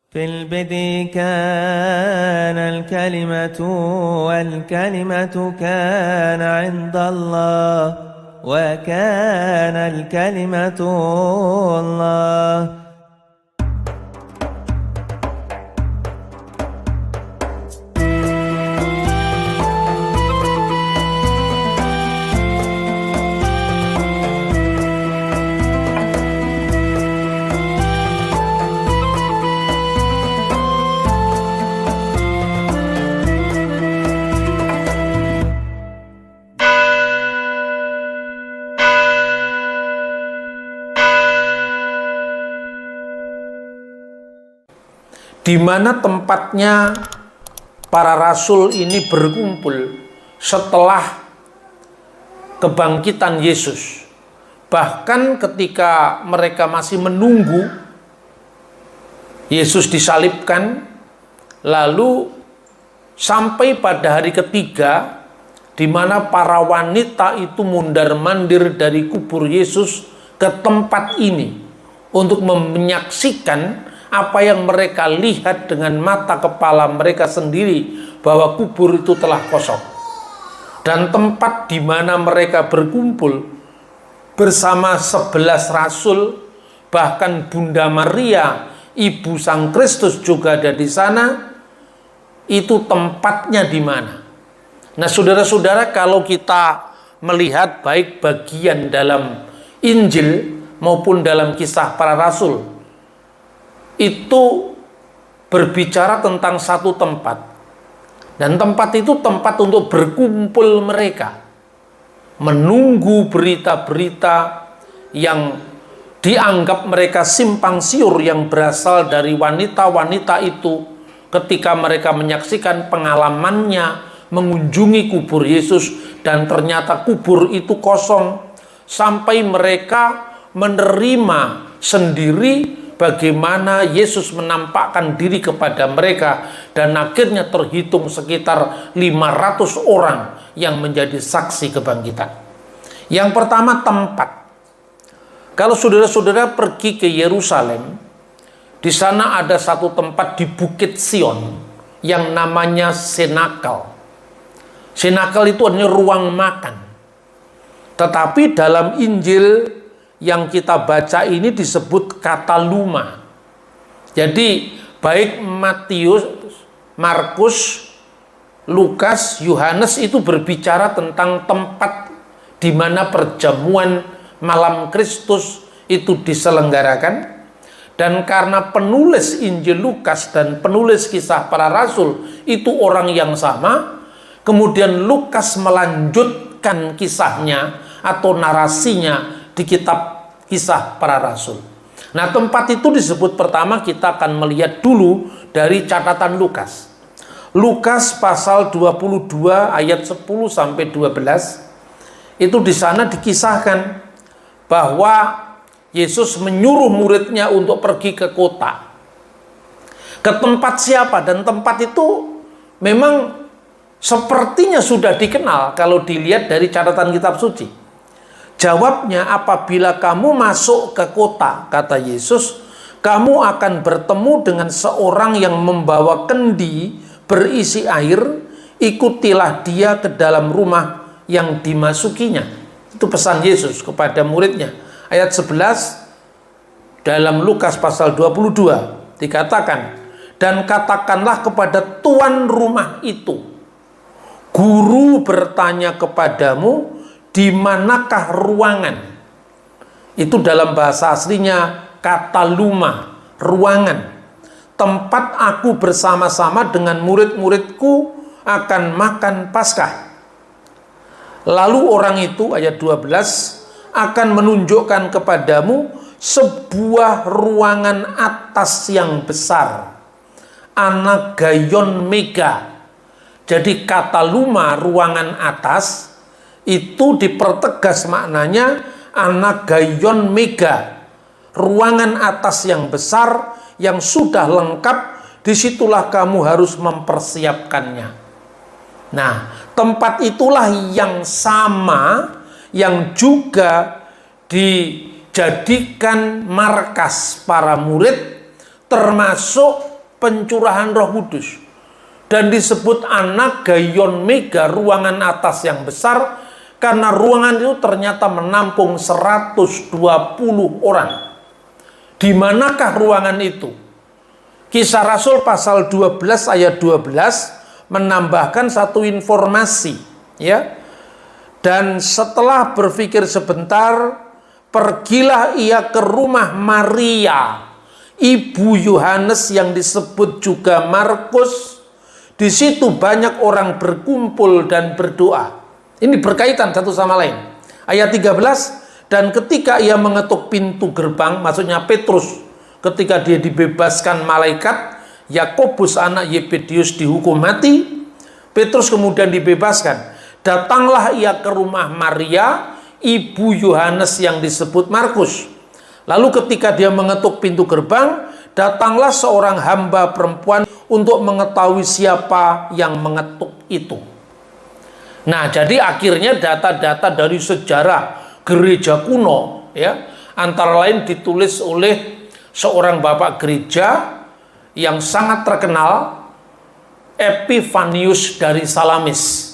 في البدء كان الكلمة والكلمة كان عند الله وكان الكلمة الله. Di mana tempatnya para rasul ini berkumpul setelah kebangkitan Yesus. Bahkan ketika mereka masih menunggu Yesus disalibkan, lalu sampai pada hari ketiga, di mana para wanita itu mundar-mandir dari kubur Yesus ke tempat ini untuk menyaksikan apa yang mereka lihat dengan mata kepala mereka sendiri, bahwa kubur itu telah kosong. Dan tempat di mana mereka berkumpul bersama 11 rasul, bahkan Bunda Maria, Ibu Sang Kristus juga ada di sana. Itu tempatnya di mana? Nah, saudara-saudara, kalau kita melihat baik bagian dalam Injil maupun dalam Kisah Para Rasul, itu berbicara tentang satu tempat, dan tempat itu tempat untuk berkumpul mereka, menunggu berita-berita yang dianggap mereka simpang siur yang berasal dari wanita-wanita itu ketika mereka menyaksikan pengalamannya mengunjungi kubur Yesus dan ternyata kubur itu kosong, sampai mereka menerima sendiri bagaimana Yesus menampakkan diri kepada mereka, dan akhirnya terhitung sekitar 500 orang yang menjadi saksi kebangkitan. Yang pertama, tempat. Kalau saudara-saudara pergi ke Yerusalem, di sana ada satu tempat di Bukit Sion yang namanya Senakal. Senakal itu adalah ruang makan. Tetapi dalam Injil yang kita baca ini disebut kataluma. Jadi baik Matius, Markus, Lukas, Yohanes itu berbicara tentang tempat di mana perjamuan malam Kristus itu diselenggarakan. Dan karena penulis Injil Lukas dan penulis Kisah Para Rasul itu orang yang sama, kemudian Lukas melanjutkan kisahnya atau narasinya di kitab Kisah Para Rasul. Nah, tempat itu disebut pertama, kita akan melihat dulu dari catatan Lukas. Lukas pasal 22 ayat 10 sampai 12. Itu di sana dikisahkan bahwa Yesus menyuruh muridnya untuk pergi ke kota. Ke tempat siapa? Dan tempat itu memang sepertinya sudah dikenal kalau dilihat dari catatan kitab suci. Jawabnya, apabila kamu masuk ke kota, kata Yesus, kamu akan bertemu dengan seorang yang membawa kendi berisi air, ikutilah dia ke dalam rumah yang dimasukinya. Itu pesan Yesus kepada muridnya. Ayat 11 dalam Lukas pasal 22 dikatakan, dan katakanlah kepada tuan rumah itu, guru bertanya kepadamu, di manakah ruangan? Itu dalam bahasa aslinya kataluma, ruangan. Tempat aku bersama-sama dengan murid-muridku akan makan Paskah. Lalu orang itu, ayat 12, akan menunjukkan kepadamu sebuah ruangan atas yang besar, anagayon mega. Jadi kataluma, ruangan atas, itu dipertegas maknanya anagayon mega, ruangan atas yang besar yang sudah lengkap, disitulah kamu harus mempersiapkannya. Nah, tempat itulah yang sama yang juga dijadikan markas para murid, termasuk pencurahan Roh Kudus. Dan disebut Anagaion Mega, ruangan atas yang besar, karena ruangan itu ternyata menampung 120 orang. Di manakah ruangan itu? Kisah Rasul pasal 12 ayat 12 menambahkan satu informasi, ya. Dan setelah berpikir sebentar, pergilah ia ke rumah Maria, ibu Yohanes yang disebut juga Markus. Di situ banyak orang berkumpul dan berdoa. Ini berkaitan satu sama lain. Ayat 13, dan ketika ia mengetuk pintu gerbang, maksudnya Petrus, ketika dia dibebaskan malaikat, Yakobus anak Yebedius dihukum mati, Petrus kemudian dibebaskan. Datanglah ia ke rumah Maria, ibu Yohanes yang disebut Markus. Lalu ketika dia mengetuk pintu gerbang, datanglah seorang hamba perempuan untuk mengetahui siapa yang mengetuk itu. Nah, jadi akhirnya data-data dari sejarah gereja kuno, ya, antara lain ditulis oleh seorang bapak gereja yang sangat terkenal, Epifanius dari Salamis.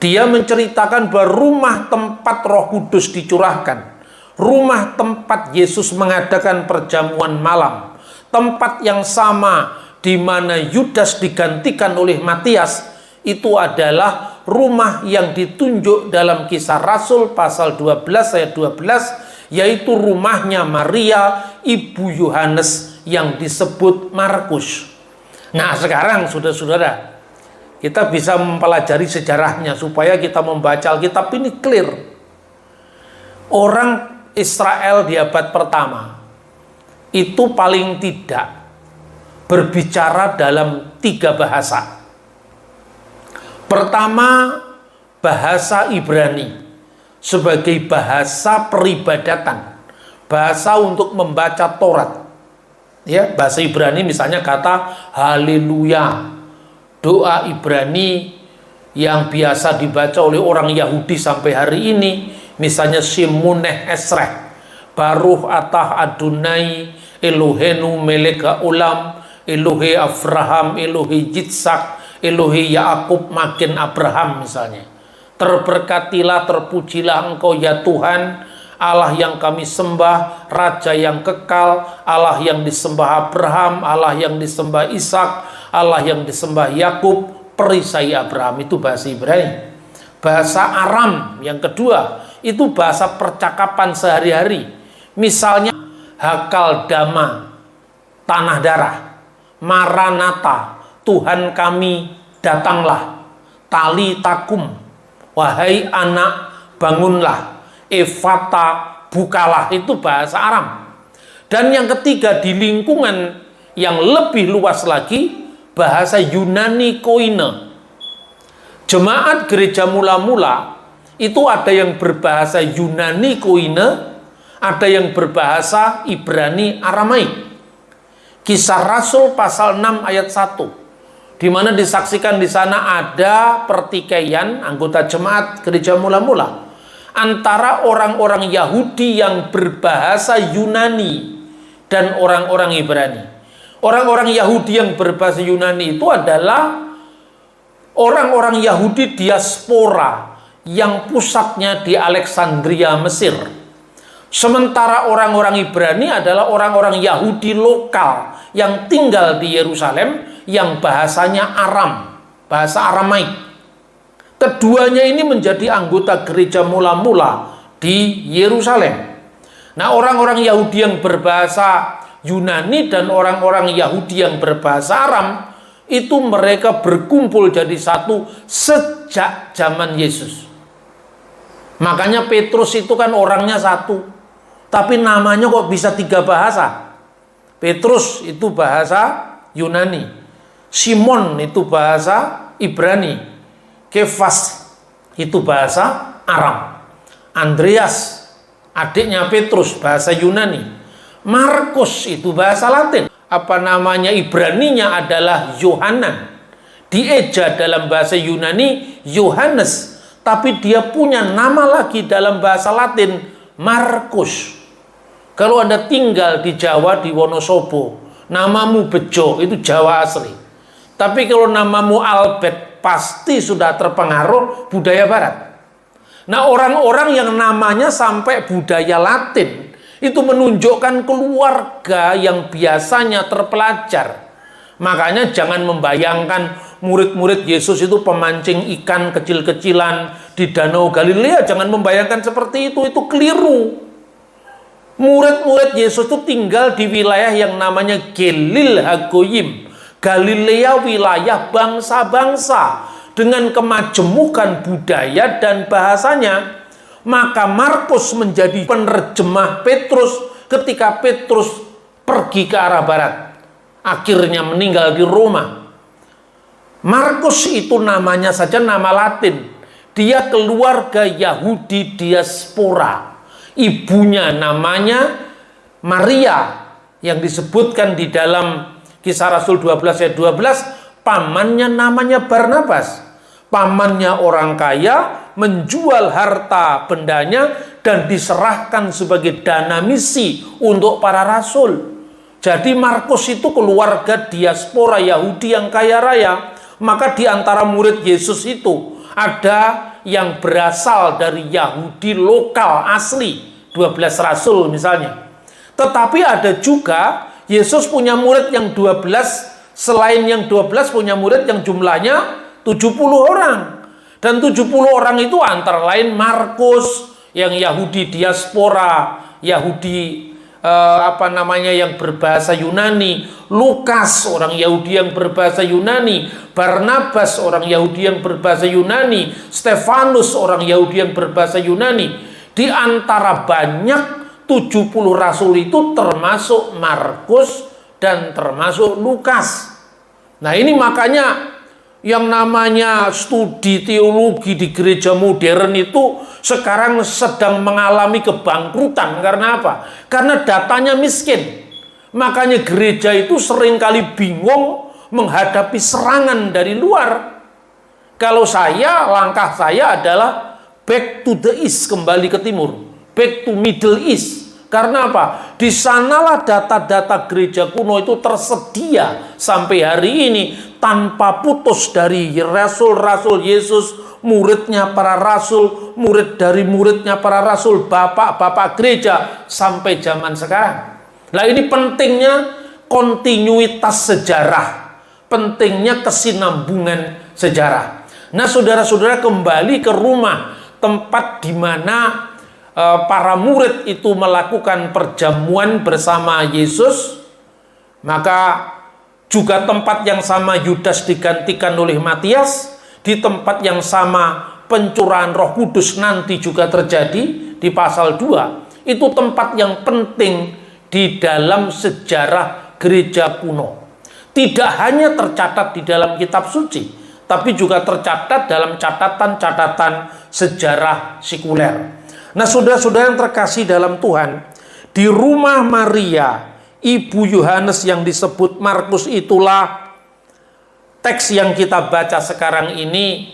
Dia menceritakan bahwa rumah tempat Roh Kudus dicurahkan, rumah tempat Yesus mengadakan perjamuan malam, tempat yang sama di mana Yudas digantikan oleh Matias, itu adalah rumah yang ditunjuk dalam Kisah Rasul pasal 12 ayat 12, yaitu rumahnya Maria, ibu Yohanes yang disebut Markus. Nah, sekarang saudara-saudara, kita bisa mempelajari sejarahnya supaya kita membaca Alkitab ini clear. Orang Israel di abad pertama itu paling tidak berbicara dalam 3 bahasa. Pertama, bahasa Ibrani sebagai bahasa peribadatan, bahasa untuk membaca Taurat. Ya, bahasa Ibrani misalnya kata haleluya, doa Ibrani yang biasa dibaca oleh orang Yahudi sampai hari ini, misalnya Shimuneh Esreh, Baruch atah Adonai Elohenu melek haolam, Elohe Abraham, Elohe Yitzhak, Elohe Yakub makin Abraham misalnya. Terberkatilah, terpujilah Engkau ya Tuhan, Allah yang kami sembah, Raja yang kekal, Allah yang disembah Abraham, Allah yang disembah Ishak, Allah yang disembah Yakub, perisai Abraham. Itu bahasa Ibrani. Bahasa Aram yang kedua, itu bahasa percakapan sehari-hari. Misalnya Hakal Dama, tanah darah, Maranatha, Tuhan kami datanglah, Tali takum, wahai anak bangunlah, Efata bukalah. Itu bahasa Aram. Dan yang ketiga, di lingkungan yang lebih luas lagi, bahasa Yunani Koine. Jemaat gereja mula-mula itu ada yang berbahasa Yunani Koine, ada yang berbahasa Ibrani Aramaik. Kisah Rasul pasal 6 ayat 1, di mana disaksikan di sana ada pertikaian anggota jemaat gereja mula-mula antara orang-orang Yahudi yang berbahasa Yunani dan orang-orang Ibrani. Orang-orang Yahudi yang berbahasa Yunani itu adalah orang-orang Yahudi diaspora yang pusatnya di Alexandria, Mesir. Sementara orang-orang Ibrani adalah orang-orang Yahudi lokal yang tinggal di Yerusalem, yang bahasanya Aram, bahasa Aramaik. Keduanya ini menjadi anggota gereja mula-mula di Yerusalem. Nah, orang-orang Yahudi yang berbahasa Yunani dan orang-orang Yahudi yang berbahasa Aram, itu mereka berkumpul jadi satu sejak zaman Yesus. Makanya Petrus itu kan orangnya satu, tapi namanya kok bisa 3 bahasa. Petrus itu bahasa Yunani, Simon itu bahasa Ibrani, Kefas itu bahasa Aram, Andreas adiknya Petrus bahasa Yunani, Markus itu bahasa Latin. Apa namanya Ibraninya adalah Yohanan, dieja dalam bahasa Yunani Yohanes, tapi dia punya nama lagi dalam bahasa Latin, Markus. Kalau Anda tinggal di Jawa, di Wonosobo, namamu Bejo, itu Jawa asli. Tapi kalau namamu Albert, pasti sudah terpengaruh budaya barat. Nah, orang-orang yang namanya sampai budaya Latin, itu menunjukkan keluarga yang biasanya terpelajar. Makanya jangan membayangkan murid-murid Yesus itu pemancing ikan kecil-kecilan di Danau Galilea. Jangan membayangkan seperti itu keliru. Murid-murid Yesus itu tinggal di wilayah yang namanya Galil Hagoyim, Galilea wilayah bangsa-bangsa dengan kemajemukan budaya dan bahasanya. Maka Markus menjadi penerjemah Petrus ketika Petrus pergi ke arah barat, akhirnya meninggal di Roma. Markus itu namanya saja nama Latin. Dia keluarga Yahudi diaspora. Ibunya namanya Maria, yang disebutkan di dalam Kisah Rasul 12 ayat 12, pamannya namanya Barnabas. Pamannya orang kaya, menjual harta bendanya dan diserahkan sebagai dana misi untuk para rasul. Jadi Markus itu keluarga diaspora Yahudi yang kaya raya. Maka di antara murid Yesus itu ada yang berasal dari Yahudi lokal asli, 12 rasul misalnya. Tetapi ada juga Yesus punya murid yang 12, selain yang 12 punya murid yang jumlahnya 70 orang. Dan 70 orang itu antara lain Markus yang Yahudi diaspora, Yahudi yang berbahasa Yunani, Lukas orang Yahudi yang berbahasa Yunani, Barnabas orang Yahudi yang berbahasa Yunani, Stefanus orang Yahudi yang berbahasa Yunani. Di antara banyak 70 rasul itu termasuk Markus dan termasuk Lukas. Nah, ini makanya yang namanya studi teologi di gereja modern itu sekarang sedang mengalami kebangkrutan. Karena apa? Karena datanya miskin. Makanya gereja itu seringkali bingung menghadapi serangan dari luar. Kalau langkah saya adalah back to the east, kembali ke timur, back to Middle East. Karena apa? Di sanalah data-data gereja kuno itu tersedia sampai hari ini tanpa putus dari rasul-rasul Yesus, muridnya para rasul, murid dari muridnya para rasul, bapak-bapak gereja sampai zaman sekarang. Nah, ini pentingnya kontinuitas sejarah, pentingnya kesinambungan sejarah. Nah, saudara-saudara, kembali ke rumah tempat di mana para murid itu melakukan perjamuan bersama Yesus, maka juga tempat yang sama Yudas digantikan oleh Matias, di tempat yang sama pencurahan Roh Kudus nanti juga terjadi di pasal 2. Itu tempat yang penting di dalam sejarah gereja kuno. Tidak hanya tercatat di dalam kitab suci, tapi juga tercatat dalam catatan-catatan sejarah sekuler. Nah, saudara-saudara yang terkasih dalam Tuhan, di rumah Maria, ibu Yohanes yang disebut Markus itulah teks yang kita baca sekarang ini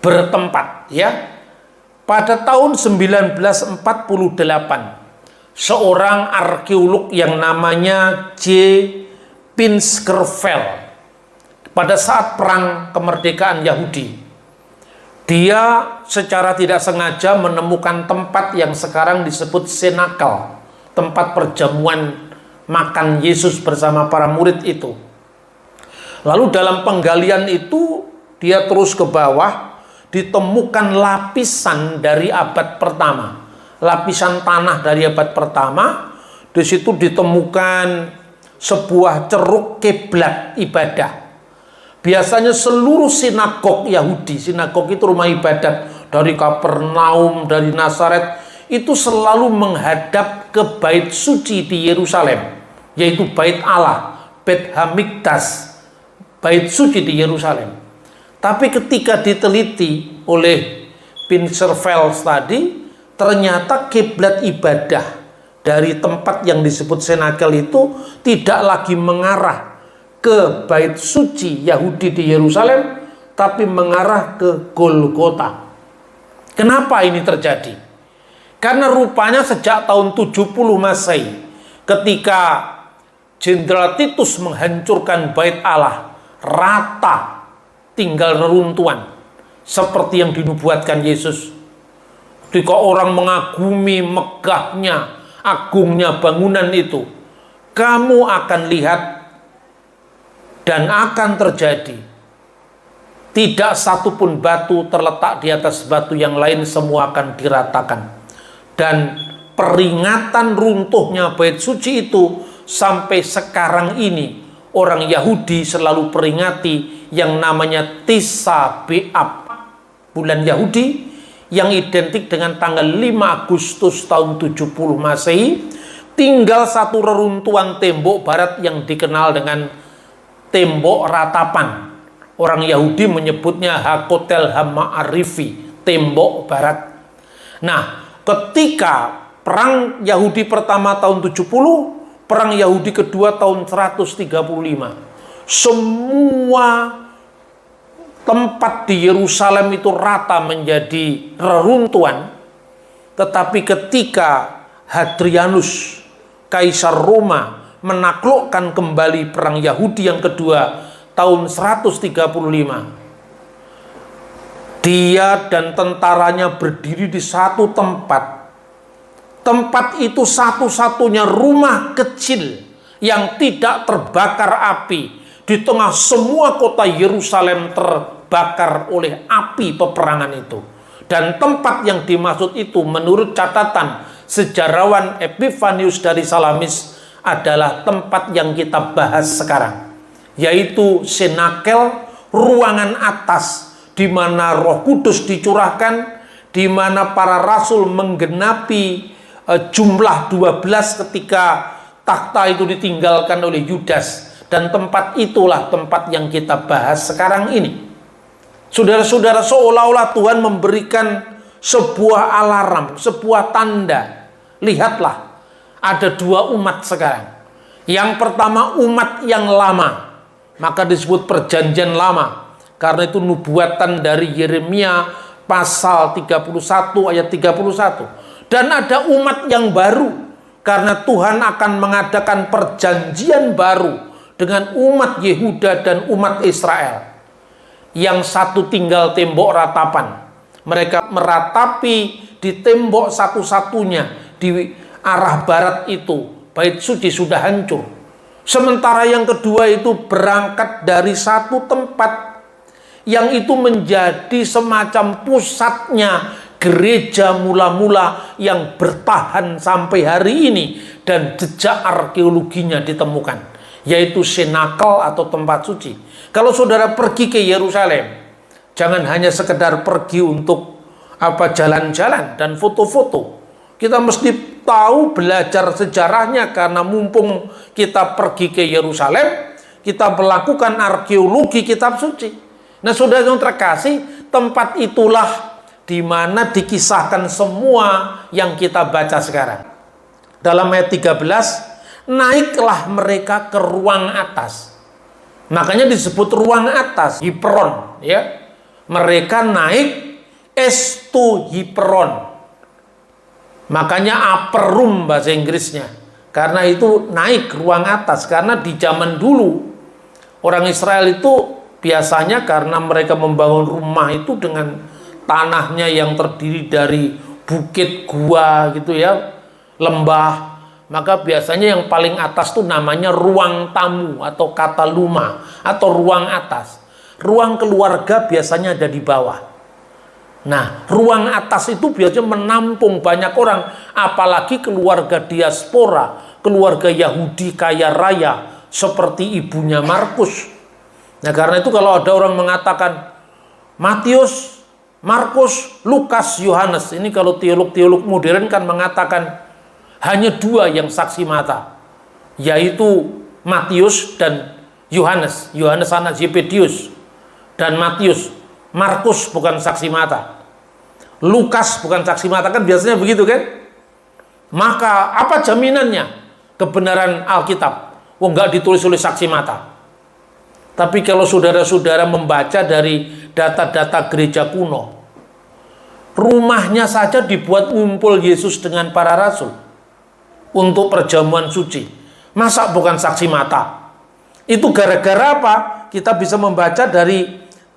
bertempat, ya. Pada tahun 1948, seorang arkeolog yang namanya J. Pinskerveld, pada saat perang kemerdekaan Yahudi, dia secara tidak sengaja menemukan tempat yang sekarang disebut senakel, tempat perjamuan makan Yesus bersama para murid itu. Lalu dalam penggalian itu dia terus ke bawah, ditemukan lapisan dari abad pertama, lapisan tanah dari abad pertama. Di situ ditemukan sebuah ceruk kiblat ibadah. Biasanya seluruh sinagog Yahudi, sinagog itu rumah ibadat dari Kapernaum, dari Nazaret, itu selalu menghadap ke bait suci di Yerusalem, yaitu bait Allah, Beit Hamikdas, bait suci di Yerusalem. Tapi ketika diteliti oleh Pinskerveld tadi, ternyata kiblat ibadah dari tempat yang disebut senakel itu tidak lagi mengarah ke bait suci Yahudi di Yerusalem, tapi mengarah ke Golgota. Kenapa ini terjadi? Karena rupanya sejak tahun 70 Masehi, ketika Jenderal Titus menghancurkan bait Allah, rata, tinggal reruntuhan, seperti yang dinubuatkan Yesus. Ketika orang mengagumi megahnya, agungnya bangunan itu, kamu akan lihat dan akan terjadi, tidak satupun batu terletak di atas batu yang lain, semua akan diratakan. Dan peringatan runtuhnya bait suci itu sampai sekarang ini orang Yahudi selalu peringati yang namanya Tis'a B'Av, bulan Yahudi yang identik dengan tanggal 5 Agustus tahun 70 Masehi. Tinggal satu reruntuhan tembok barat yang dikenal dengan tembok ratapan. Orang Yahudi menyebutnya Hakotel Hama'arifi, tembok barat. Nah, ketika perang Yahudi pertama tahun 70, perang Yahudi kedua tahun 135, semua tempat di Yerusalem itu rata menjadi reruntuhan. Tetapi ketika Hadrianus, Kaisar Roma, menaklukkan kembali perang Yahudi yang kedua tahun 135, dia dan tentaranya berdiri di satu tempat. Tempat itu satu-satunya rumah kecil yang tidak terbakar api. Di tengah semua kota Yerusalem terbakar oleh api peperangan itu. Dan tempat yang dimaksud itu menurut catatan sejarawan Epifanius dari Salamis adalah tempat yang kita bahas sekarang, yaitu senakel, ruangan atas, di mana Roh Kudus dicurahkan, di mana para rasul menggenapi jumlah 12 ketika takhta itu ditinggalkan oleh Yudas. Dan tempat itulah tempat yang kita bahas sekarang ini. Saudara-saudara, seolah-olah Tuhan memberikan sebuah alarm, sebuah tanda. Lihatlah, ada dua umat sekarang. Yang pertama umat yang lama, maka disebut perjanjian lama, karena itu nubuatan dari Yeremia pasal 31 ayat 31. Dan ada umat yang baru, karena Tuhan akan mengadakan perjanjian baru dengan umat Yehuda dan umat Israel. Yang satu tinggal tembok ratapan. Mereka meratapi di tembok satu-satunya di arah barat itu. Bait suci sudah hancur. Sementara yang kedua itu berangkat dari satu tempat yang itu menjadi semacam pusatnya gereja mula-mula yang bertahan sampai hari ini dan jejak arkeologinya ditemukan, yaitu senakel atau tempat suci. Kalau saudara pergi ke Yerusalem, jangan hanya sekedar pergi untuk jalan-jalan dan foto-foto. Kita mesti tahu, belajar sejarahnya, karena mumpung kita pergi ke Yerusalem, kita melakukan arkeologi kitab suci. Nah, saudara yang terkasih, tempat itulah di mana dikisahkan semua yang kita baca sekarang. Dalam ayat 13, naiklah mereka ke ruang atas. Makanya disebut ruang atas, Hiperon, ya. Mereka naik estu Hiperon. Makanya upper room bahasa Inggrisnya. Karena itu naik ruang atas, karena di zaman dulu orang Israel itu biasanya karena mereka membangun rumah itu dengan tanahnya yang terdiri dari bukit, gua gitu ya, lembah. Maka biasanya yang paling atas tuh namanya ruang tamu atau kataluma atau ruang atas. Ruang keluarga biasanya ada di bawah. Nah, ruang atas itu biasanya menampung banyak orang, apalagi keluarga diaspora, keluarga Yahudi kaya raya seperti ibunya Markus. Nah, karena itu kalau ada orang mengatakan Matius, Markus, Lukas, Yohanes, ini kalau teolog-teolog modern kan mengatakan hanya dua yang saksi mata, yaitu Matius dan Yohanes. Yohanes anak Zebedius dan Matius. Markus bukan saksi mata, Lukas bukan saksi mata, kan biasanya begitu kan? Maka apa jaminannya kebenaran Alkitab? Enggak ditulis oleh saksi mata. Tapi kalau saudara-saudara membaca dari data-data gereja kuno, rumahnya saja dibuat ngumpul Yesus dengan para rasul untuk perjamuan suci. Masa bukan saksi mata? Itu gara-gara apa? Kita bisa membaca dari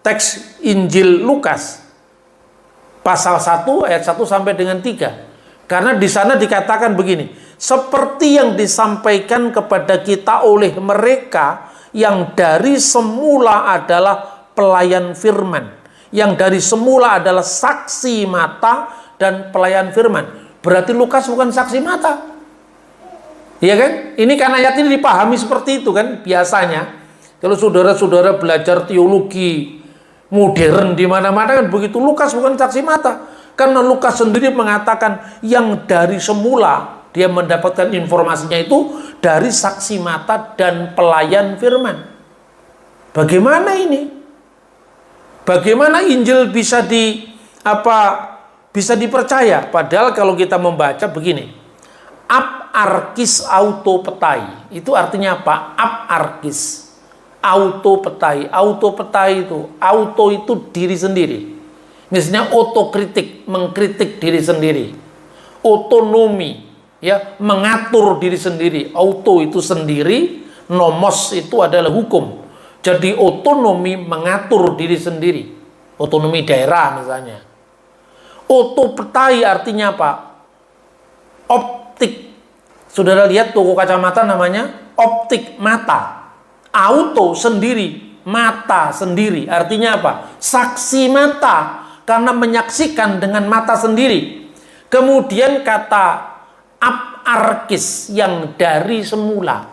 teks Injil Lukas pasal 1 ayat 1 sampai dengan 3. Karena di sana dikatakan begini, seperti yang disampaikan kepada kita oleh mereka yang dari semula adalah pelayan firman, yang dari semula adalah saksi mata dan pelayan firman. Berarti Lukas bukan saksi mata. Iya kan? Ini kan ayat ini dipahami seperti itu kan biasanya. Kalau saudara-saudara belajar teologi modern di mana-mana kan begitu. Lukas bukan saksi mata. Karena Lukas sendiri mengatakan yang dari semula dia mendapatkan informasinya itu dari saksi mata dan pelayan firman. Bagaimana ini? Bagaimana Injil bisa bisa dipercaya? Padahal kalau kita membaca begini. Ab arkis auto petai. Itu artinya apa? Ab arkis auto petai. Auto petai itu, auto itu diri sendiri. Misalnya otokritik, mengkritik diri sendiri. Otonomi, ya, mengatur diri sendiri. Auto itu sendiri, nomos itu adalah hukum. Jadi otonomi mengatur diri sendiri. Otonomi daerah misalnya. Otopetai artinya apa? Optik. Saudara lihat toko kacamata namanya optik mata. Auto sendiri, mata sendiri. Artinya apa? Saksi mata. Karena menyaksikan dengan mata sendiri. Kemudian kata aparkis yang dari semula.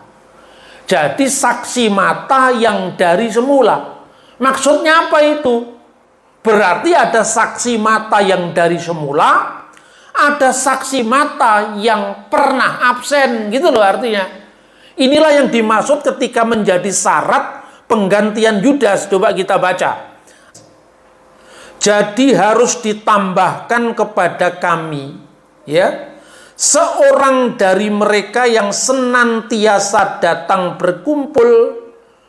Jadi saksi mata yang dari semula. Maksudnya apa itu? Berarti ada saksi mata yang dari semula, ada saksi mata yang pernah absen, gitu loh artinya. Inilah yang dimaksud ketika menjadi syarat penggantian Yudas. Coba kita baca. Jadi harus ditambahkan kepada kami, ya, seorang dari mereka yang senantiasa datang berkumpul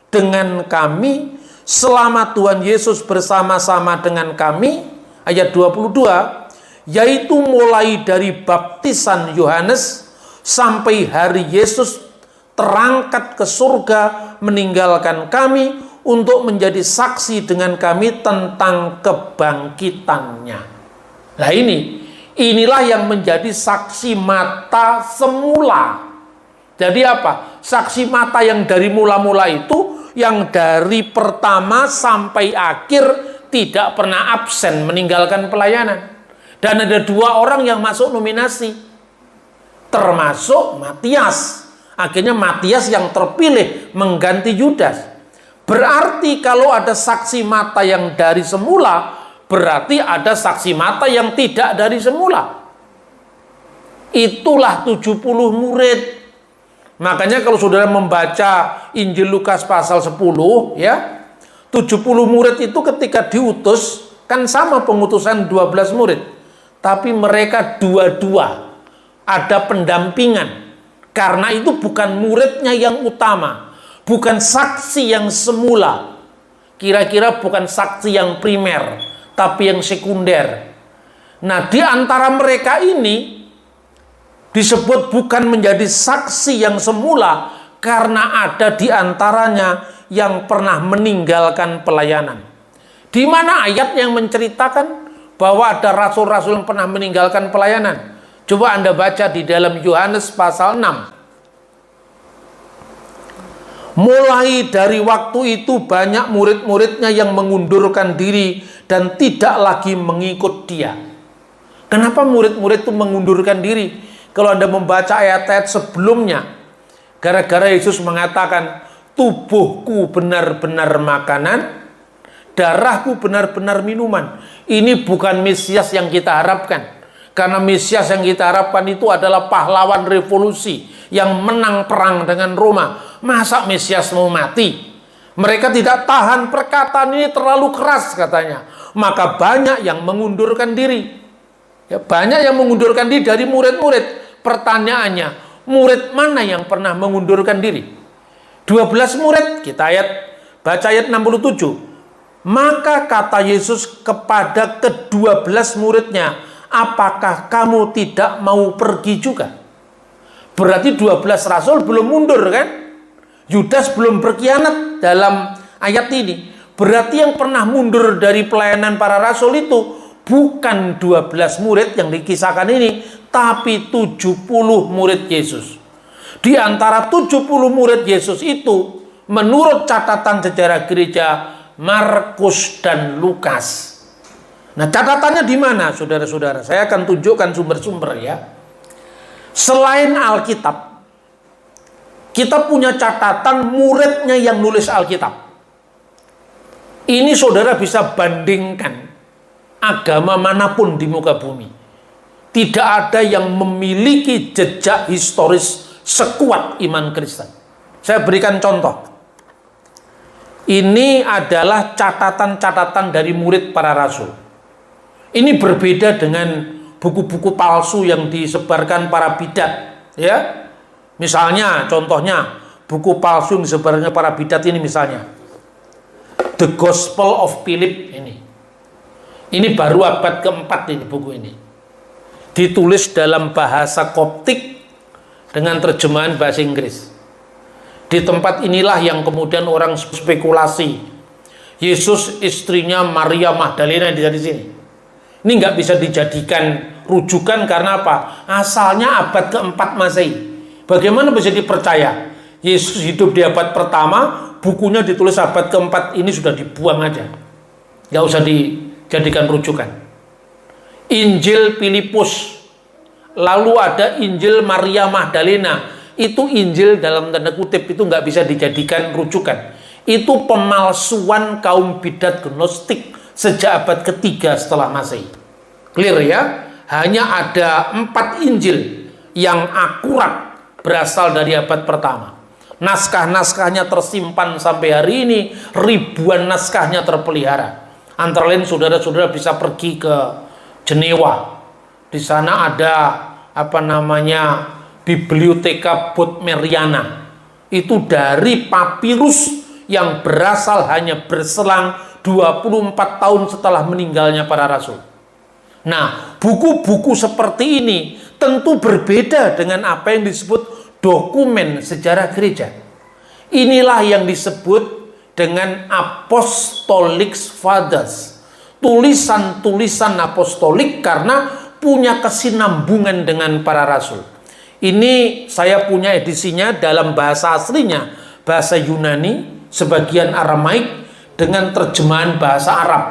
dengan kami selama Tuhan Yesus bersama-sama dengan kami. Ayat 22, yaitu mulai dari baptisan Yohanes sampai hari Yesus terangkat ke surga meninggalkan kami untuk menjadi saksi dengan kami tentang kebangkitannya. Nah inilah yang menjadi saksi mata semula. Jadi apa? Saksi mata yang dari mula-mula itu, yang dari pertama sampai akhir tidak pernah absen meninggalkan pelayanan. Dan ada 2 orang yang masuk nominasi, termasuk Matias. Akhirnya Matias yang terpilih mengganti Yudas. Berarti kalau ada saksi mata yang dari semula, berarti ada saksi mata yang tidak dari semula. Itulah 70 murid. Makanya kalau saudara membaca Injil Lukas pasal 10, ya, 70 murid itu ketika diutus, kan sama pengutusan 12 murid. Tapi mereka dua-dua, ada pendampingan. Karena itu bukan muridnya yang utama, bukan saksi yang semula. Kira-kira bukan saksi yang primer, tapi yang sekunder. Nah, di antara mereka ini disebut bukan menjadi saksi yang semula karena ada di antaranya yang pernah meninggalkan pelayanan. Di mana ayat yang menceritakan bahwa ada rasul-rasul yang pernah meninggalkan pelayanan? Coba Anda baca di dalam Yohanes pasal 6. Mulai dari waktu itu banyak murid-muridnya yang mengundurkan diri dan tidak lagi mengikut dia. Kenapa murid-murid itu mengundurkan diri? Kalau Anda membaca ayat-ayat sebelumnya, gara-gara Yesus mengatakan, tubuhku benar-benar makanan, darahku benar-benar minuman. Ini bukan Mesias yang kita harapkan. Karena Mesias yang kita harapkan itu adalah pahlawan revolusi yang menang perang dengan Roma. Masa Mesias mau mati? Mereka tidak tahan, perkataan ini terlalu keras katanya. Maka banyak yang mengundurkan diri. Ya, banyak yang mengundurkan diri dari murid-murid. Pertanyaannya, murid mana yang pernah mengundurkan diri? 12 murid, kita baca ayat 67. Maka kata Yesus kepada ke-12 muridnya, apakah kamu tidak mau pergi juga? Berarti 12 rasul belum mundur kan? Yudas belum berkhianat dalam ayat ini. Berarti yang pernah mundur dari pelayanan para rasul itu bukan 12 murid yang dikisahkan ini, tapi 70 murid Yesus. Di antara 70 murid Yesus itu, menurut catatan sejarah gereja, Markus dan Lukas. Nah, catatannya di mana, saudara-saudara? Saya akan tunjukkan sumber-sumber ya. Selain Alkitab, kita punya catatan muridnya yang nulis Alkitab. Ini saudara bisa bandingkan agama manapun di muka bumi. Tidak ada yang memiliki jejak historis sekuat iman Kristen. Saya berikan contoh. Ini adalah catatan-catatan dari murid para rasul. Ini berbeda dengan buku-buku palsu yang disebarkan para bidat, ya. Misalnya, contohnya buku palsu yang disebarkan para bidat ini misalnya The Gospel of Philip ini. Ini baru abad keempat ini buku ini. Ditulis dalam bahasa Koptik dengan terjemahan bahasa Inggris. Di tempat inilah yang kemudian orang spekulasi Yesus istrinya Maria Magdalena di sini. Ini nggak bisa dijadikan rujukan karena apa? Asalnya abad keempat Masehi. Bagaimana bisa dipercaya? Yesus hidup di abad pertama, bukunya ditulis abad keempat, ini sudah dibuang aja. Nggak usah dijadikan rujukan. Injil Filipus, lalu ada Injil Maria Magdalena, itu Injil dalam tanda kutip, itu nggak bisa dijadikan rujukan. Itu pemalsuan kaum bidat Gnostik sejak abad ketiga setelah Masehi. Clear ya? Hanya ada 4 Injil yang akurat berasal dari abad pertama. Naskah-naskahnya tersimpan sampai hari ini, ribuan naskahnya terpelihara. Antara lain saudara-saudara bisa pergi ke Jenewa. Di sana ada Biblioteka Bodmeriana. Itu dari papirus yang berasal hanya berselang 24 tahun setelah meninggalnya para rasul. Nah, buku-buku seperti ini tentu berbeda dengan apa yang disebut dokumen sejarah gereja. Inilah yang disebut dengan Apostolic Fathers. Tulisan-tulisan apostolik karena punya kesinambungan dengan para rasul. Ini saya punya edisinya dalam bahasa aslinya, bahasa Yunani, sebagian Aramaik dengan terjemahan bahasa Arab.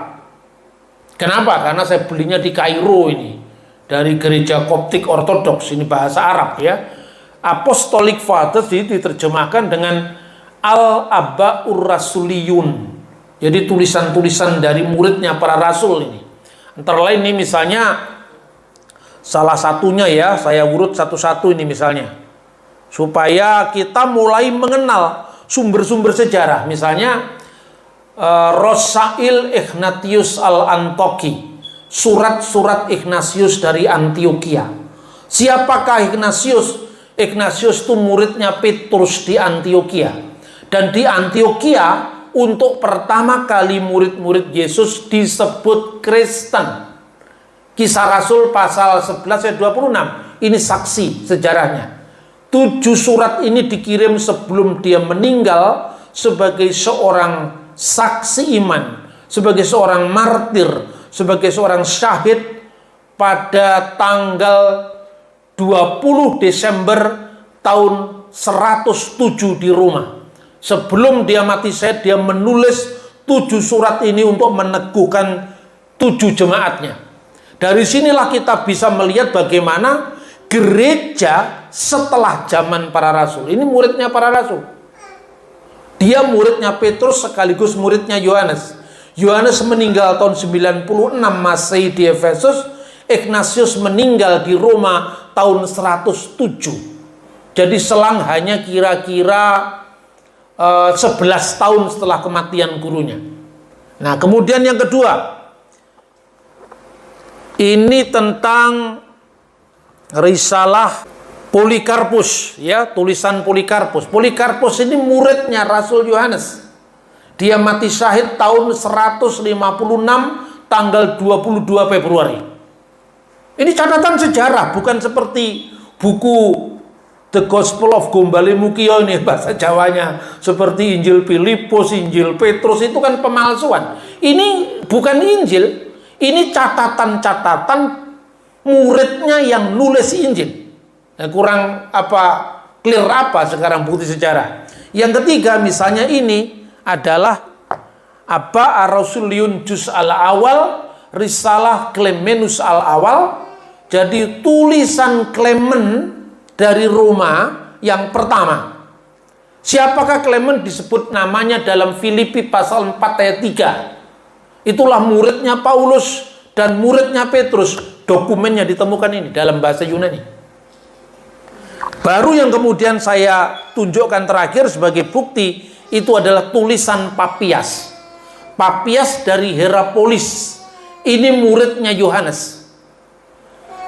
Kenapa? Karena saya belinya di Kairo ini, dari gereja Koptik Ortodoks, ini bahasa Arab ya. Apostolic Fathers diterjemahkan dengan Al-Abaur Rasuliyun. Jadi tulisan-tulisan dari muridnya para rasul ini. Antara lain ini misalnya salah satunya ya, saya urut satu-satu ini misalnya. Supaya kita mulai mengenal sumber-sumber sejarah. Misalnya Rosail Ignatius al-Antoki, surat-surat Ignatius dari Antioquia. Siapakah Ignatius? Ignatius itu muridnya Petrus di Antioquia. Dan di Antioquia untuk pertama kali murid-murid Yesus disebut Kristen. Kisah Rasul pasal 11 ayat 26. Ini saksi sejarahnya. 7 surat ini dikirim sebelum dia meninggal sebagai seorang saksi iman, sebagai seorang martir, sebagai seorang syahid pada tanggal 20 Desember tahun 107 di Roma. Sebelum dia mati syahid, dia menulis 7 surat ini untuk meneguhkan 7 jemaatnya. Dari sinilah kita bisa melihat bagaimana gereja setelah zaman para rasul. Ini muridnya para rasul. Dia muridnya Petrus sekaligus muridnya Yohanes. Yohanes meninggal tahun 96 Masehi di Efesus. Ignatius meninggal di Roma tahun 107. Jadi selang hanya kira-kira 11 tahun setelah kematian gurunya. Nah, kemudian yang kedua, ini tentang risalah Polikarpus, ya, tulisan Polikarpus. Polikarpus ini muridnya Rasul Yohanes. Dia mati syahid tahun 156 tanggal 22 Februari. Ini catatan sejarah, bukan seperti buku The Gospel of Gombale Mukio ini bahasa Jawanya, seperti Injil Filipus, Injil Petrus, itu kan pemalsuan. Ini bukan Injil, ini catatan-catatan muridnya yang nulis Injil. Nah, kurang clear apa sekarang bukti sejarah. Yang ketiga misalnya ini adalah Abba Ar-Rasuliun Juz al-Awal, Risalah Clemenus al-Awal. Jadi tulisan Clement dari Roma yang pertama. Siapakah Clement? Disebut namanya dalam Filipi pasal 4 ayat 3. Itulah muridnya Paulus dan muridnya Petrus. Dokumennya ditemukan ini dalam bahasa Yunani. Baru yang kemudian saya tunjukkan terakhir sebagai bukti, itu adalah tulisan Papias. Papias dari Hierapolis. Ini muridnya Yohanes.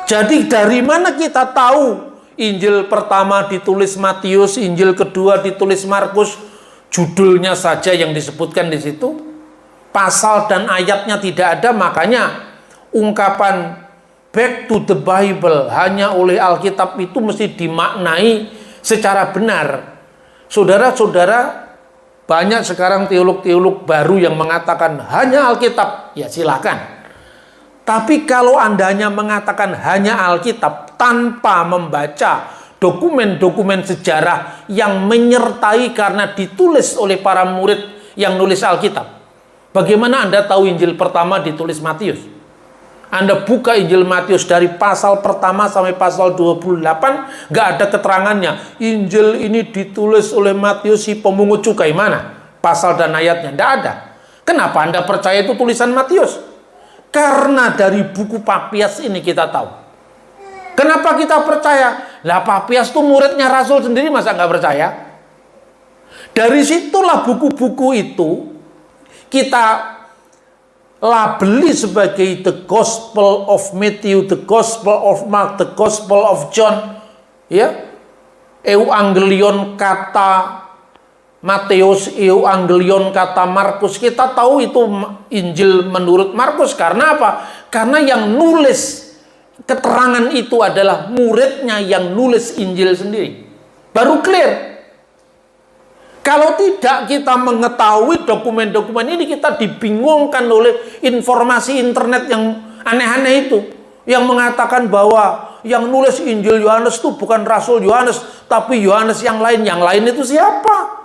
Jadi dari mana kita tahu Injil pertama ditulis Matius, Injil kedua ditulis Markus? Judulnya saja yang disebutkan di situ. Pasal dan ayatnya tidak ada, makanya ungkapan back to the Bible hanya oleh Alkitab itu mesti dimaknai secara benar. Saudara-saudara, banyak sekarang teolog-teolog baru yang mengatakan hanya Alkitab. Ya silakan. Tapi kalau Andanya mengatakan hanya Alkitab tanpa membaca dokumen-dokumen sejarah yang menyertai karena ditulis oleh para murid yang nulis Alkitab, bagaimana Anda tahu Injil pertama ditulis Matius? Anda buka Injil Matius dari pasal pertama sampai pasal 28, nggak ada keterangannya. Injil ini ditulis oleh Matius si pemungut cukai. Mana pasal dan ayatnya? Nggak ada. Kenapa Anda percaya itu tulisan Matius? Karena dari buku Papias ini kita tahu. Kenapa kita percaya? Lah Papias itu muridnya Rasul sendiri, masa nggak percaya? Dari situlah buku-buku itu kita labeli sebagai the Gospel of Matthew, the Gospel of Mark, the Gospel of John, ya, Euangelion kata Matius, Euangelion kata Markus. Kita tahu itu Injil menurut Markus. Karena apa? Karena yang nulis keterangan itu adalah muridnya yang nulis Injil sendiri. Baru clear. Kalau tidak kita mengetahui dokumen-dokumen ini, kita dibingungkan oleh informasi internet yang aneh-aneh itu. Yang mengatakan bahwa yang nulis Injil Yohanes itu bukan Rasul Yohanes, tapi Yohanes yang lain. Yang lain itu siapa?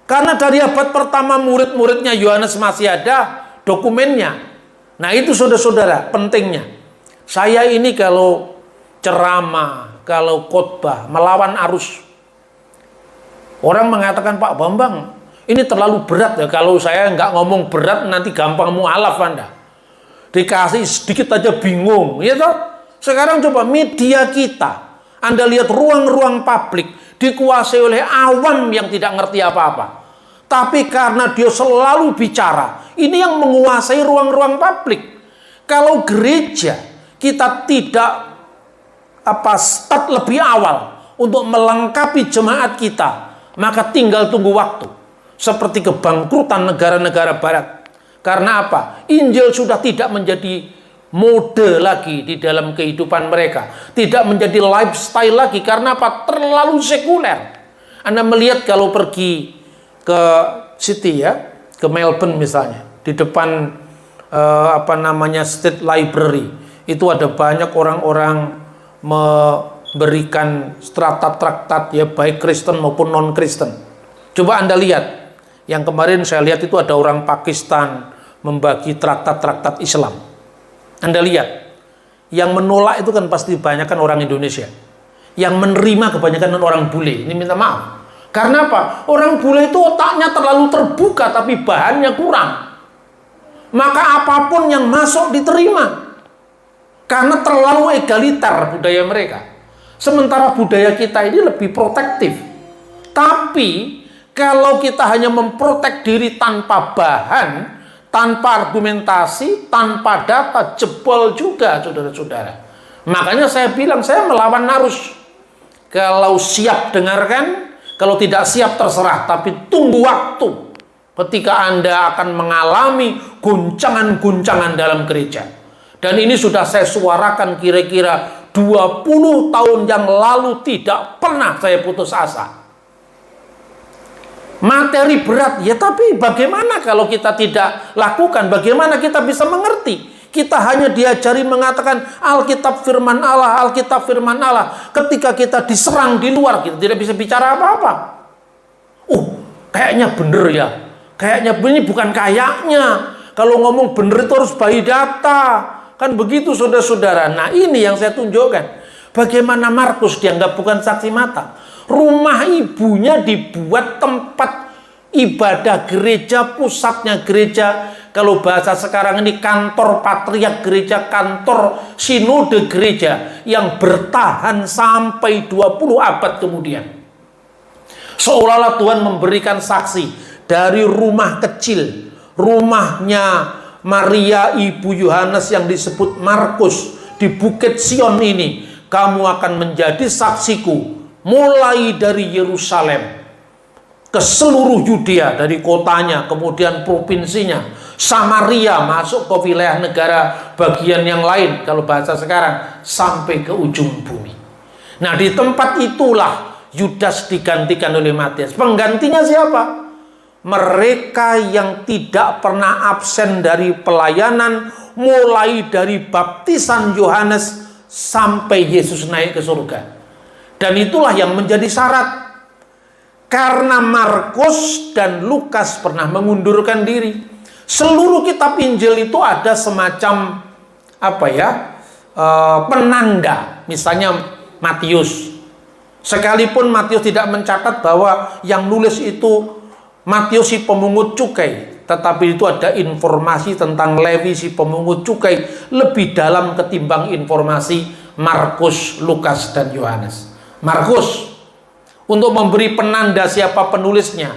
Karena dari abad pertama murid-muridnya Yohanes masih ada dokumennya. Nah itu saudara-saudara pentingnya. Saya ini kalau ceramah, kalau khotbah melawan arus, orang mengatakan, Pak Bambang, ini terlalu berat ya. Kalau saya nggak ngomong berat nanti gampang mualaf Anda. Dikasih sedikit aja bingung, ya toh? Sekarang coba media kita, Anda lihat ruang-ruang publik dikuasai oleh awam yang tidak ngerti apa-apa. Tapi karena dia selalu bicara, ini yang menguasai ruang-ruang publik. Kalau gereja kita tidak start lebih awal untuk melengkapi jemaat kita, maka tinggal tunggu waktu. Seperti kebangkrutan negara-negara barat. Karena apa? Injil sudah tidak menjadi mode lagi di dalam kehidupan mereka. Tidak menjadi lifestyle lagi. Karena apa? Terlalu sekuler. Anda melihat kalau pergi ke City ya, ke Melbourne misalnya, di depan State Library, itu ada banyak orang-orang memberikan traktat-traktat ya, baik Kristen maupun non-Kristen. Coba Anda lihat, yang kemarin saya lihat itu ada orang Pakistan membagi traktat-traktat Islam. Anda lihat, yang menolak itu kan pasti kebanyakan orang Indonesia. Yang menerima kebanyakan orang bule. Ini minta maaf. Karena apa? Orang bule itu otaknya terlalu terbuka tapi bahannya kurang. Maka apapun yang masuk diterima. Karena terlalu egaliter budaya mereka. Sementara budaya kita ini lebih protektif. Tapi kalau kita hanya memprotek diri tanpa bahan, tanpa argumentasi, tanpa data, jebol juga saudara-saudara. Makanya saya bilang saya melawan arus. Kalau siap dengarkan, kalau tidak siap terserah, tapi tunggu waktu ketika Anda akan mengalami guncangan-guncangan dalam gereja. Dan ini sudah saya suarakan kira-kira 20 tahun yang lalu tidak pernah saya putus asa. Materi berat, ya tapi bagaimana kalau kita tidak lakukan? Bagaimana kita bisa mengerti? Kita hanya diajari mengatakan Alkitab firman Allah, Alkitab firman Allah. Ketika kita diserang di luar, kita tidak bisa bicara apa-apa. Kayaknya bener ya. Kayaknya ini bukan kayaknya. Kalau ngomong bener itu harus by data. Kan begitu saudara-saudara. Nah ini yang saya tunjukkan. Bagaimana Markus dianggap bukan saksi mata. Rumah ibunya dibuat tempat ibadah gereja, pusatnya gereja. Kalau bahasa sekarang ini kantor patriark gereja, kantor sinode gereja yang bertahan sampai 20 abad kemudian. Seolah-olah Tuhan memberikan saksi dari rumah kecil, rumahnya Maria ibu Yohanes yang disebut Markus di Bukit Sion ini. Kamu akan menjadi saksiku mulai dari Yerusalem ke seluruh Yudea, dari kotanya, kemudian provinsinya, Samaria, masuk ke wilayah negara bagian yang lain, kalau bahasa sekarang, sampai ke ujung bumi. Nah di tempat itulah Yudas digantikan oleh Matius. Penggantinya siapa? Mereka yang tidak pernah absen dari pelayanan, mulai dari baptisan Yohanes sampai Yesus naik ke surga. Dan itulah yang menjadi syarat. Karena Markus dan Lukas pernah mengundurkan diri. Seluruh kitab Injil itu ada semacam penanda. Misalnya Matius. Sekalipun Matius tidak mencatat bahwa yang nulis itu Matius si pemungut cukai, tetapi itu ada informasi tentang Lewi si pemungut cukai lebih dalam ketimbang informasi Markus, Lukas, dan Yohanes. Markus untuk memberi penanda siapa penulisnya.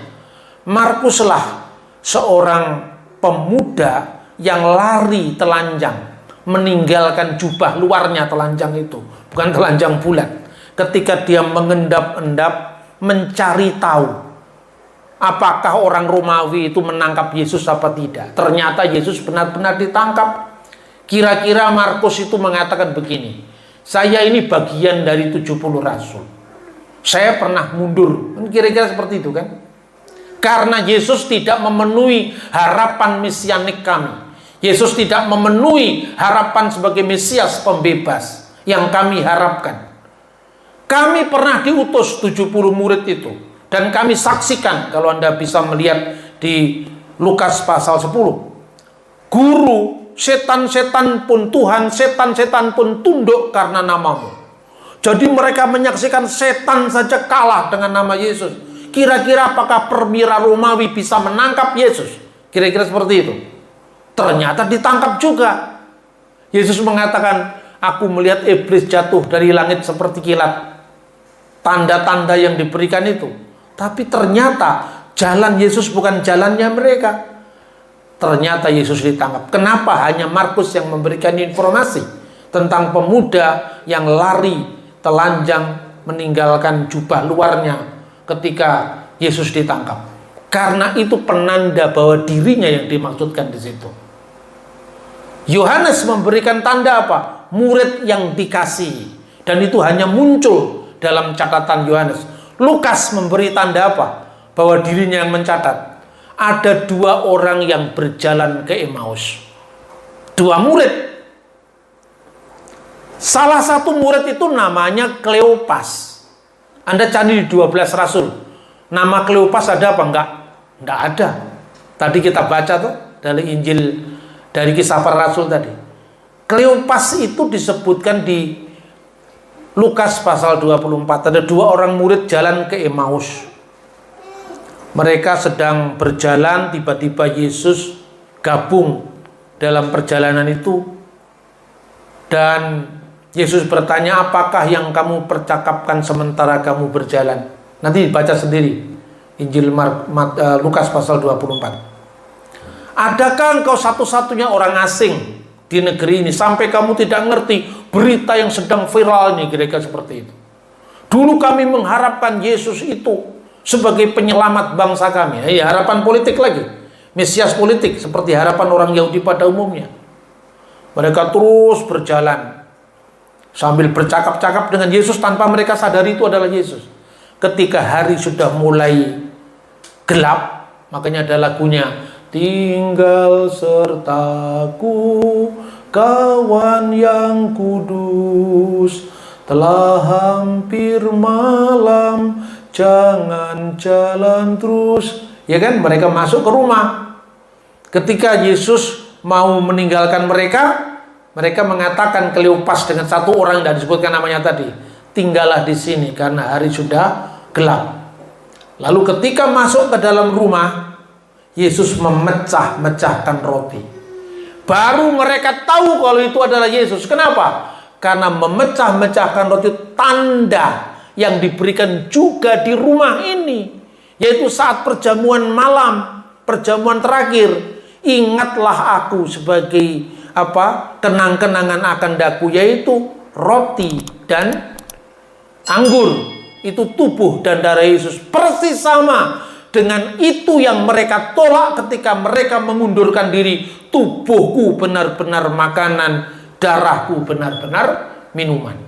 Markuslah seorang pemuda yang lari telanjang, meninggalkan jubah luarnya telanjang itu, bukan telanjang bulat. Ketika dia mengendap-endap mencari tahu apakah orang Romawi itu menangkap Yesus apa tidak. Ternyata Yesus benar-benar ditangkap. Kira-kira Markus itu mengatakan begini, saya ini bagian dari 70 rasul. Saya pernah mundur. Kira-kira seperti itu kan. Karena Yesus tidak memenuhi harapan mesianik kami. Yesus tidak memenuhi harapan sebagai Mesias pembebas yang kami harapkan. Kami pernah diutus 70 murid itu. Dan kami saksikan, kalau Anda bisa melihat di Lukas pasal 10. Guru, setan-setan pun Tuhan, setan-setan pun tunduk karena namamu. Jadi mereka menyaksikan setan saja kalah dengan nama Yesus. Kira-kira apakah perwira Romawi bisa menangkap Yesus? Kira-kira seperti itu. Ternyata ditangkap juga. Yesus mengatakan, aku melihat iblis jatuh dari langit seperti kilat. Tanda-tanda yang diberikan itu. Tapi ternyata jalan Yesus bukan jalannya mereka. Ternyata Yesus ditangkap. Kenapa hanya Markus yang memberikan informasi tentang pemuda yang lari telanjang meninggalkan jubah luarnya ketika Yesus ditangkap? Karena itu penanda bahwa dirinya yang dimaksudkan di situ. Yohanes memberikan tanda apa? Murid yang dikasihi. Dan itu hanya muncul dalam catatan Yohanes. Lukas memberi tanda apa? Bahwa dirinya yang mencatat. Ada 2 orang yang berjalan ke Emmaus. 2 murid. Salah satu murid itu namanya Kleopas. Anda cari di 12 Rasul. Nama Kleopas ada apa? Enggak ada. Tadi kita baca tuh dari Injil, dari Kisah Para Rasul tadi. Kleopas itu disebutkan di Lukas pasal 24. Ada 2 orang murid jalan ke Emmaus. Mereka sedang berjalan, tiba-tiba Yesus gabung dalam perjalanan itu. Dan Yesus bertanya, apakah yang kamu percakapkan sementara kamu berjalan? Nanti baca sendiri Injil Lukas pasal 24. Adakah engkau satu-satunya orang asing di negeri ini sampai kamu tidak ngerti berita yang sedang viral ini? Kira-kira seperti itu. Dulu kami mengharapkan Yesus itu sebagai penyelamat bangsa kami. Ya, harapan politik lagi. Mesias politik seperti harapan orang Yahudi pada umumnya. Mereka terus berjalan. sambil bercakap-cakap dengan Yesus tanpa mereka sadari itu adalah Yesus. Ketika hari sudah mulai gelap, makanya ada lagunya, tinggal sertaku kawan yang kudus, telah hampir malam, jangan jalan terus. Ya kan, mereka masuk ke rumah. Ketika Yesus mau meninggalkan mereka, mereka mengatakan Kleopas dengan satu orang yang disebutkan namanya tadi, tinggallah di sini karena hari sudah gelap. Lalu ketika masuk ke dalam rumah, Yesus memecah-mecahkan roti. Baru mereka tahu kalau itu adalah Yesus. Kenapa? Karena memecah-mecahkan roti tanda yang diberikan juga di rumah ini, yaitu saat perjamuan malam, perjamuan terakhir. Ingatlah aku sebagai kenang-kenangan akan daku, yaitu roti dan anggur. Itu tubuh dan darah Yesus. Persis sama dengan itu yang mereka tolak ketika mereka mengundurkan diri. Tubuhku benar-benar makanan, darahku benar-benar minuman.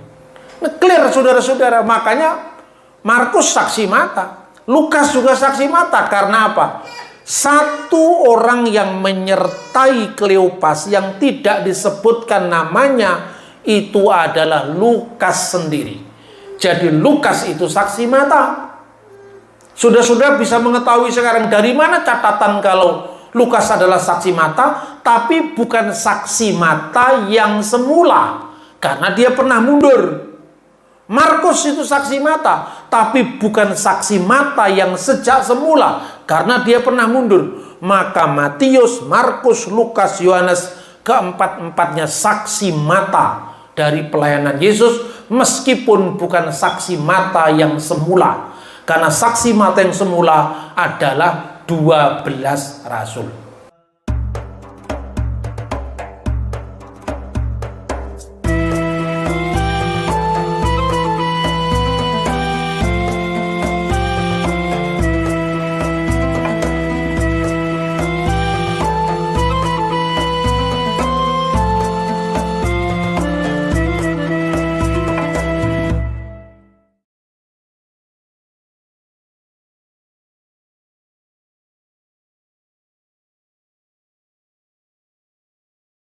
Nah, clear saudara-saudara. Makanya Markus saksi mata, Lukas juga saksi mata. Karena apa? Satu orang yang menyertai Kleopas yang tidak disebutkan namanya itu adalah Lukas sendiri. Jadi Lukas itu saksi mata. Sudah bisa mengetahui sekarang dari mana catatan kalau Lukas adalah saksi mata, tapi bukan saksi mata yang semula, karena dia pernah mundur. Markus itu saksi mata, tapi bukan saksi mata yang sejak semula, karena dia pernah mundur. Maka Matius, Markus, Lukas, Yohanes, keempat-empatnya saksi mata dari pelayanan Yesus, meskipun bukan saksi mata yang semula. Karena saksi mata yang semula adalah 12 rasul.